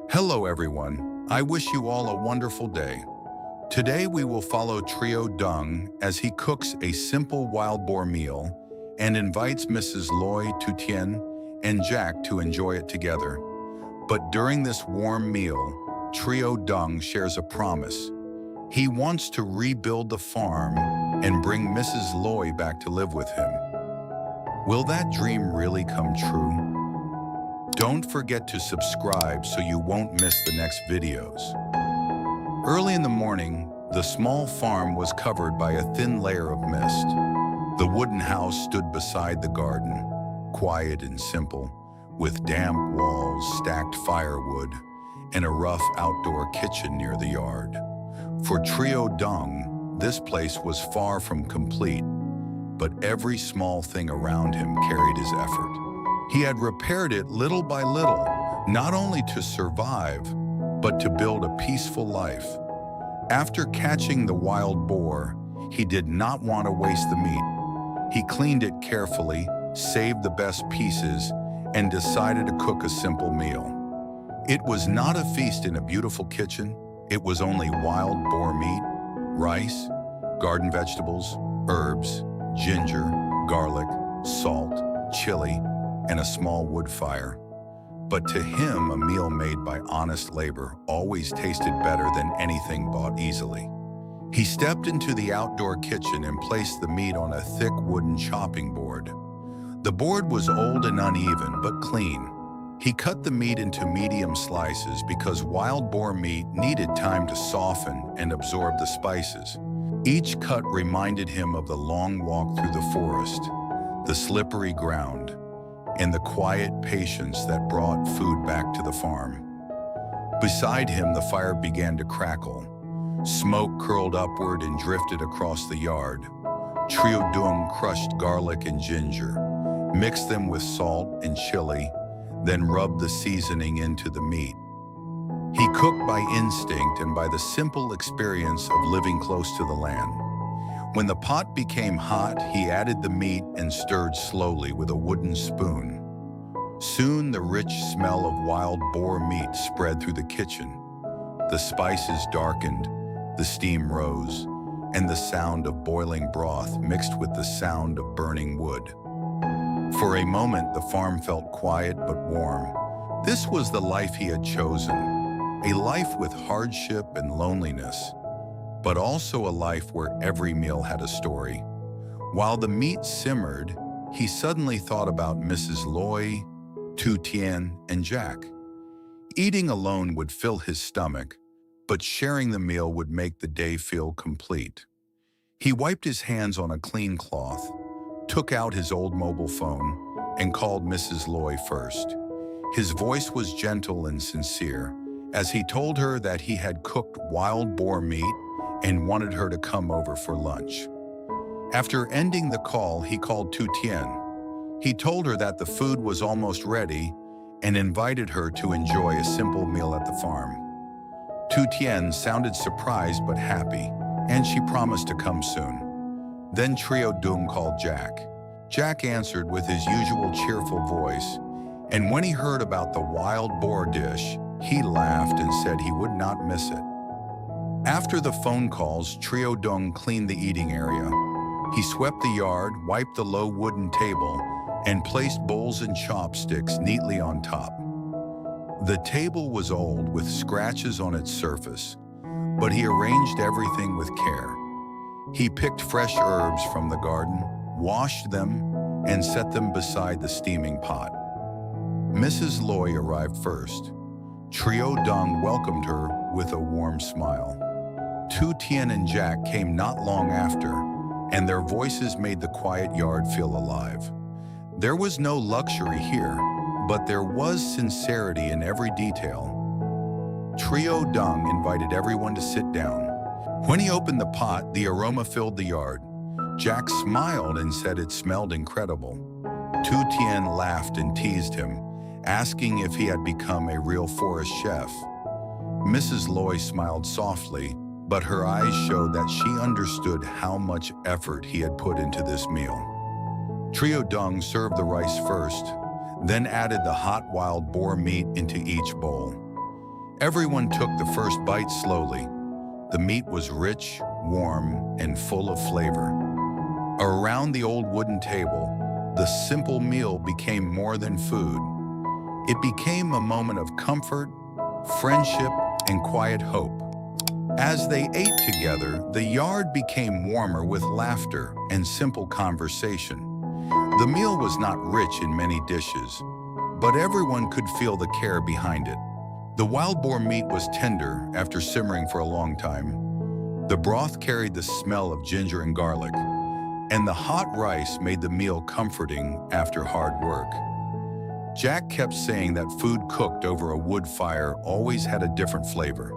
Hello everyone, I wish you all a wonderful day. Today we will follow Trieu Dung as he cooks a simple wild boar meal and invites Mrs. Loy to Tien and Jack to enjoy it together. But during this warm meal, Trieu Dung shares a promise. He wants to rebuild the farm and bring Mrs. Loy back to live with him. Will that dream really come true? Don't forget to subscribe so you won't miss the next videos. Early in the morning, the small farm was covered by a thin layer of mist. The wooden house stood beside the garden, quiet and simple, with damp walls, stacked firewood, and a rough outdoor kitchen near the yard. For Trieu Dung, this place was far from complete, but every small thing around him carried his effort. He had repaired it little by little, not only to survive, but to build a peaceful life. After catching the wild boar, he did not want to waste the meat. He cleaned it carefully, saved the best pieces, and decided to cook a simple meal. It was not a feast in a beautiful kitchen. It was only wild boar meat, rice, garden vegetables, herbs, ginger, garlic, salt, chili, and a small wood fire. But to him, a meal made by honest labor always tasted better than anything bought easily. He stepped into the outdoor kitchen and placed the meat on a thick wooden chopping board. The board was old and uneven, but clean. He cut the meat into medium slices because wild boar meat needed time to soften and absorb the spices. Each cut reminded him of the long walk through the forest, the slippery ground, and the quiet patience that brought food back to the farm. Beside him, the fire began to crackle. Smoke curled upward and drifted across the yard. Trieu Dung crushed garlic and ginger, mixed them with salt and chili, then rubbed the seasoning into the meat. He cooked by instinct and by the simple experience of living close to the land. When the pot became hot, he added the meat and stirred slowly with a wooden spoon. Soon, the rich smell of wild boar meat spread through the kitchen. The spices darkened, the steam rose, and the sound of boiling broth mixed with the sound of burning wood. For a moment, the farm felt quiet but warm. This was the life he had chosen, a life with hardship and loneliness, but also a life where every meal had a story. While the meat simmered, he suddenly thought about Mrs. Loy, Tien, and Jack. Eating alone would fill his stomach, but sharing the meal would make the day feel complete. He wiped his hands on a clean cloth, took out his old mobile phone, and called Mrs. Loy first. His voice was gentle and sincere, as he told her that he had cooked wild boar meat and wanted her to come over for lunch. After ending the call, he called Tien. He told her that the food was almost ready and invited her to enjoy a simple meal at the farm. Tien sounded surprised but happy, and she promised to come soon. Then Trieu Dung called Jack. Jack answered with his usual cheerful voice, and when he heard about the wild boar dish, he laughed and said he would not miss it. After the phone calls, Trieu Dung cleaned the eating area. He swept the yard, wiped the low wooden table, and placed bowls and chopsticks neatly on top. The table was old with scratches on its surface, but he arranged everything with care. He picked fresh herbs from the garden, washed them, and set them beside the steaming pot. Mrs. Loy arrived first. Trieu Dung welcomed her with a warm smile. Tien and Jack came not long after, and their voices made the quiet yard feel alive. There was no luxury here, but there was sincerity in every detail. Trieu Dung invited everyone to sit down. When he opened the pot, the aroma filled the yard. Jack smiled and said it smelled incredible. Tien laughed and teased him, asking if he had become a real forest chef. Mrs. Loy smiled softly, but her eyes showed that she understood how much effort he had put into this meal. Trieu Dung served the rice first, then added the hot wild boar meat into each bowl. Everyone took the first bite slowly. The meat was rich, warm, and full of flavor. Around the old wooden table, the simple meal became more than food. It became a moment of comfort, friendship, and quiet hope. As they ate together, the yard became warmer with laughter and simple conversation. The meal was not rich in many dishes, but everyone could feel the care behind it. The wild boar meat was tender after simmering for a long time. The broth carried the smell of ginger and garlic, and the hot rice made the meal comforting after hard work. Jack kept saying that food cooked over a wood fire always had a different flavor.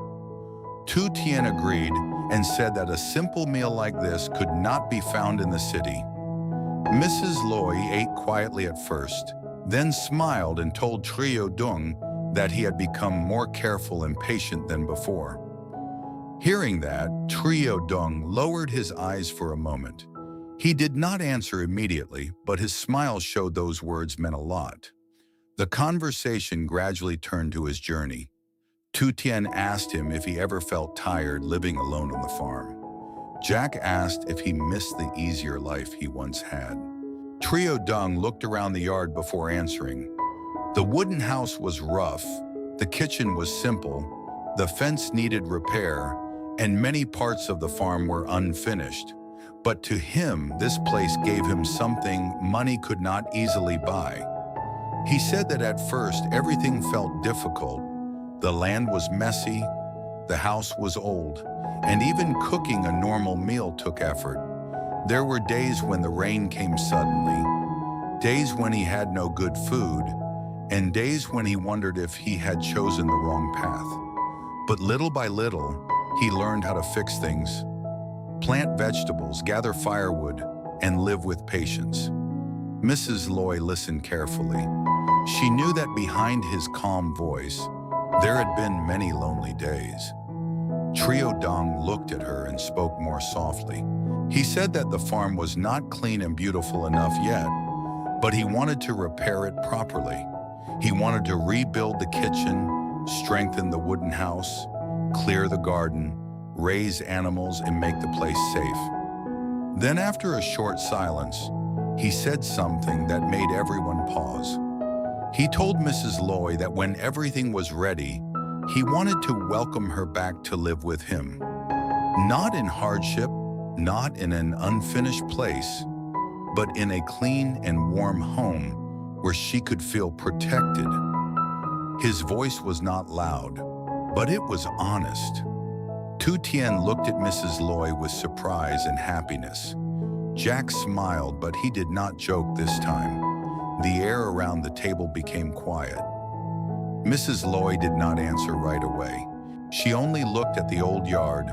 Tien agreed and said that a simple meal like this could not be found in the city. Mrs. Loy ate quietly at first, then smiled and told Trieu Dung that he had become more careful and patient than before. Hearing that, Trieu Dung lowered his eyes for a moment. He did not answer immediately, but his smile showed those words meant a lot. The conversation gradually turned to his journey. Tien asked him if he ever felt tired living alone on the farm. Jack asked if he missed the easier life he once had. Trieu Dung looked around the yard before answering. The wooden house was rough, the kitchen was simple, the fence needed repair, and many parts of the farm were unfinished. But to him, this place gave him something money could not easily buy. He said that at first everything felt difficult. The land was messy, the house was old, and even cooking a normal meal took effort. There were days when the rain came suddenly, days when he had no good food, and days when he wondered if he had chosen the wrong path. But little by little, he learned how to fix things, plant vegetables, gather firewood, and live with patience. Mrs. Loy listened carefully. She knew that behind his calm voice, there had been many lonely days. Trieu Dung looked at her and spoke more softly. He said that the farm was not clean and beautiful enough yet, but he wanted to repair it properly. He wanted to rebuild the kitchen, strengthen the wooden house, clear the garden, raise animals, and make the place safe. Then after a short silence, he said something that made everyone pause. He told Mrs. Loy that when everything was ready, he wanted to welcome her back to live with him. Not in hardship, not in an unfinished place, but in a clean and warm home where she could feel protected. His voice was not loud, but it was honest. Tien looked at Mrs. Loy with surprise and happiness. Jack smiled, but he did not joke this time. The air around the table became quiet. Mrs. Loy did not answer right away. She only looked at the old yard,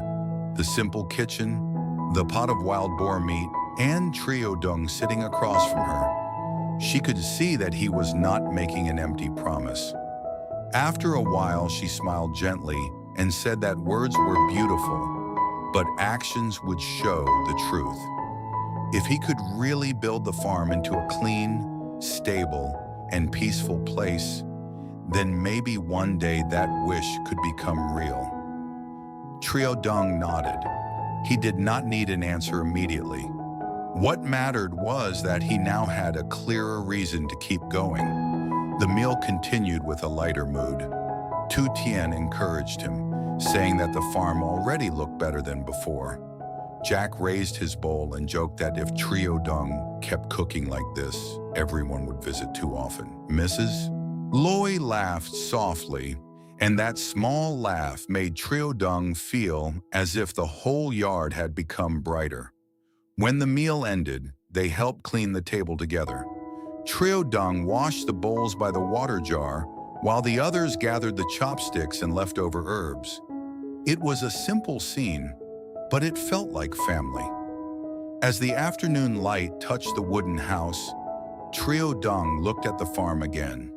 the simple kitchen, the pot of wild boar meat, and Trieu Dung sitting across from her. She could see that he was not making an empty promise. After a while, she smiled gently and said that words were beautiful, but actions would show the truth. If he could really build the farm into a clean, stable, and peaceful place, then maybe one day that wish could become real. Trieu Dung nodded. He did not need an answer immediately. What mattered was that he now had a clearer reason to keep going. The meal continued with a lighter mood. Tien encouraged him, saying that the farm already looked better than before. Jack raised his bowl and joked that if Trieu Dung kept cooking like this, everyone would visit too often. Mrs. Loy laughed softly, and that small laugh made Trieu Dung feel as if the whole yard had become brighter. When the meal ended, they helped clean the table together. Trieu Dung washed the bowls by the water jar, while the others gathered the chopsticks and leftover herbs. It was a simple scene, but it felt like family. As the afternoon light touched the wooden house, Trieu Dung looked at the farm again.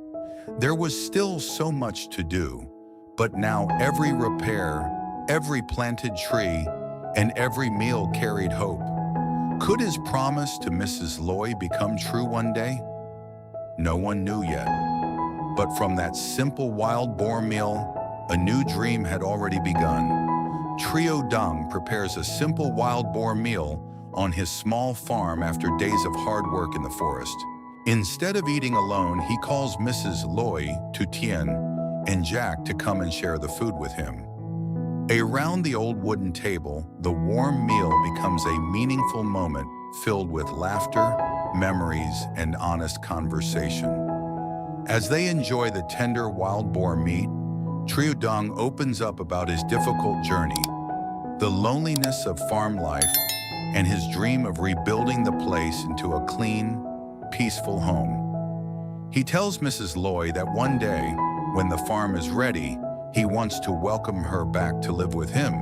There was still so much to do, but now every repair, every planted tree, and every meal carried hope. Could his promise to Mrs. Loy become true one day? No one knew yet. But from that simple wild boar meal, a new dream had already begun. Trieu Dung prepares a simple wild boar meal on his small farm after days of hard work in the forest. Instead of eating alone, he calls Mrs. Loi, Tien, and Jack to come and share the food with him. Around the old wooden table, the warm meal becomes a meaningful moment filled with laughter, memories, and honest conversation. As they enjoy the tender wild boar meat, Trieu Dung opens up about his difficult journey, the loneliness of farm life, and his dream of rebuilding the place into a clean, peaceful home. He tells Mrs. Loi that one day, when the farm is ready, he wants to welcome her back to live with him.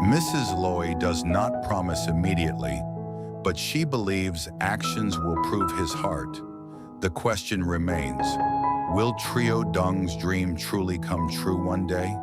Mrs. Loi does not promise immediately, but she believes actions will prove his heart. The question remains, will Trieu Dung's dream truly come true one day?